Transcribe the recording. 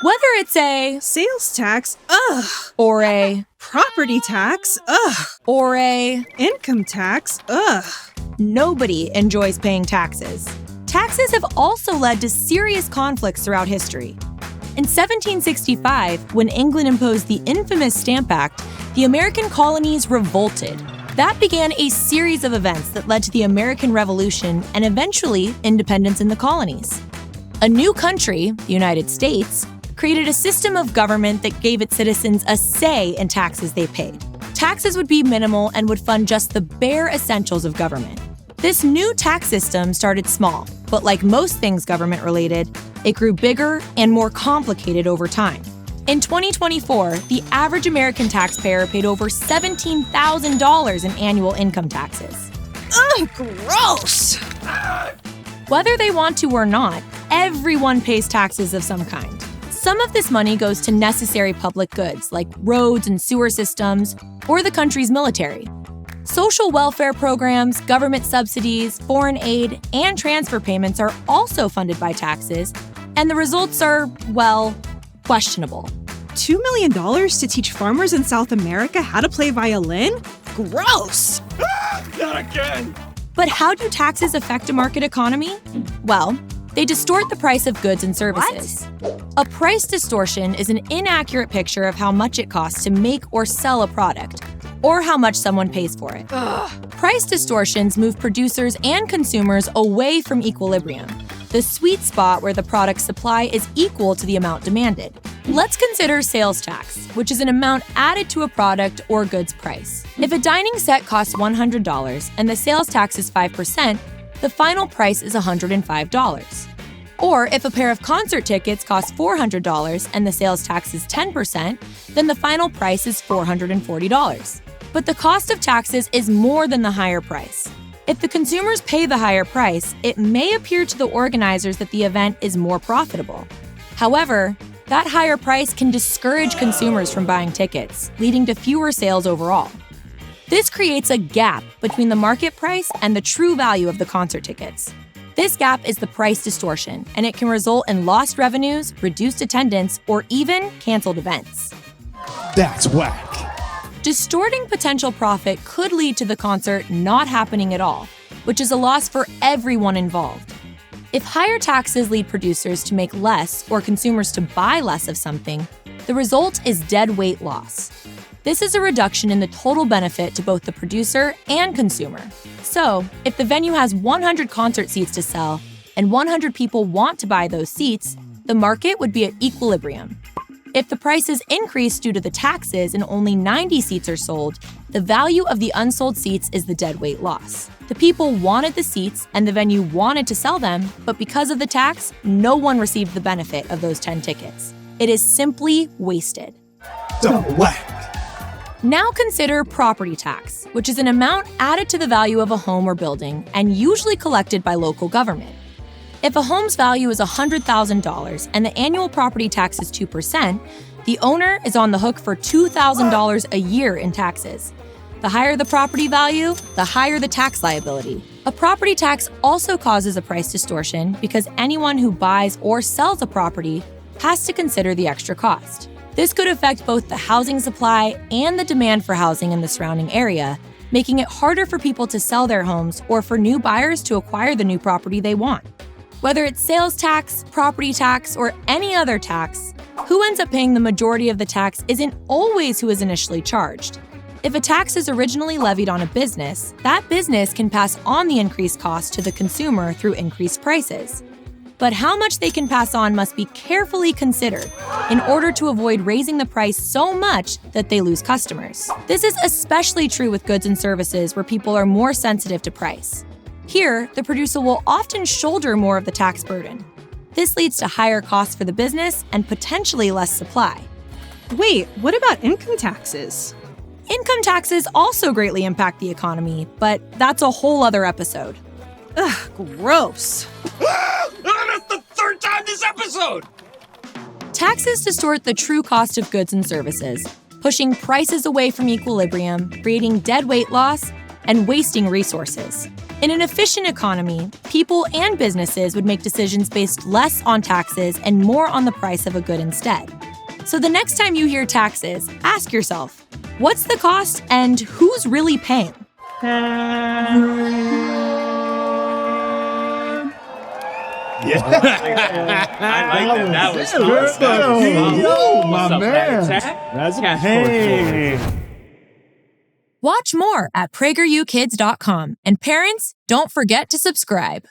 Whether it's a sales tax, ugh, or a property tax, ugh, or a income tax, ugh. Nobody enjoys paying taxes. Taxes have also led to serious conflicts throughout history. In 1765, when England imposed the infamous Stamp Act, the American colonies revolted. That began a series of events that led to the American Revolution and eventually independence in the colonies. A new country, the United States, created a system of government that gave its citizens a say in taxes they paid. Taxes would be minimal and would fund just the bare essentials of government. This new tax system started small, but like most things government-related, it grew bigger and more complicated over time. In 2024, the average American taxpayer paid over $17,000 in annual income taxes. Ugh, gross! Whether they want to or not, everyone pays taxes of some kind. Some of this money goes to necessary public goods like roads and sewer systems, or the country's military. Social welfare programs, government subsidies, foreign aid, and transfer payments are also funded by taxes, and the results are, well, questionable. $2 million to teach farmers in South America how to play violin? Gross! Not again! But how do taxes affect a market economy? Well, they distort the price of goods and services. A price distortion is an inaccurate picture of how much it costs to make or sell a product, or how much someone pays for it. Price distortions move producers and consumers away from equilibrium, the sweet spot where the product supply is equal to the amount demanded. Let's consider sales tax, which is an amount added to a product or goods price. If a dining set costs $100 and the sales tax is 5%, the final price is $105. Or if a pair of concert tickets costs $400 and the sales tax is 10%, then the final price is $440. But the cost of taxes is more than the higher price. If the consumers pay the higher price, it may appear to the organizers that the event is more profitable. However, that higher price can discourage consumers from buying tickets, leading to fewer sales overall. This creates a gap between the market price and the true value of the concert tickets. This gap is the price distortion, and it can result in lost revenues, reduced attendance, or even canceled events. That's whack. Distorting potential profit could lead to the concert not happening at all, which is a loss for everyone involved. If higher taxes lead producers to make less or consumers to buy less of something, the result is dead weight loss. This is a reduction in the total benefit to both the producer and consumer. So, if the venue has 100 concert seats to sell and 100 people want to buy those seats, the market would be at equilibrium. If the prices increase due to the taxes and only 90 seats are sold, the value of the unsold seats is the dead weight loss. The people wanted the seats and the venue wanted to sell them, but because of the tax, no one received the benefit of those 10 tickets. It is simply wasted. Double whack. Now consider property tax, which is an amount added to the value of a home or building and usually collected by local government. If a home's value is $100,000 and the annual property tax is 2%, the owner is on the hook for $2,000 a year in taxes. The higher the property value, the higher the tax liability. A property tax also causes a price distortion because anyone who buys or sells a property has to consider the extra cost. This could affect both the housing supply and the demand for housing in the surrounding area, making it harder for people to sell their homes or for new buyers to acquire the new property they want. Whether it's sales tax, property tax, or any other tax, who ends up paying the majority of the tax isn't always who is initially charged. If a tax is originally levied on a business, that business can pass on the increased cost to the consumer through increased prices. But how much they can pass on must be carefully considered in order to avoid raising the price so much that they lose customers. This is especially true with goods and services where people are more sensitive to price. Here, the producer will often shoulder more of the tax burden. This leads to higher costs for the business and potentially less supply. Wait, what about income taxes? Income taxes also greatly impact the economy, but that's a whole other episode. Ugh, gross. That's the third time this episode! Taxes distort the true cost of goods and services, pushing prices away from equilibrium, creating dead weight loss, and wasting resources. In an efficient economy, people and businesses would make decisions based less on taxes and more on the price of a good instead. So the next time you hear taxes, ask yourself, what's the cost and who's really paying? Yeah. I like that. That was good. Yo, my What's up, man. That's Hey. Watch more at PragerUkids.com. And parents, don't forget to subscribe.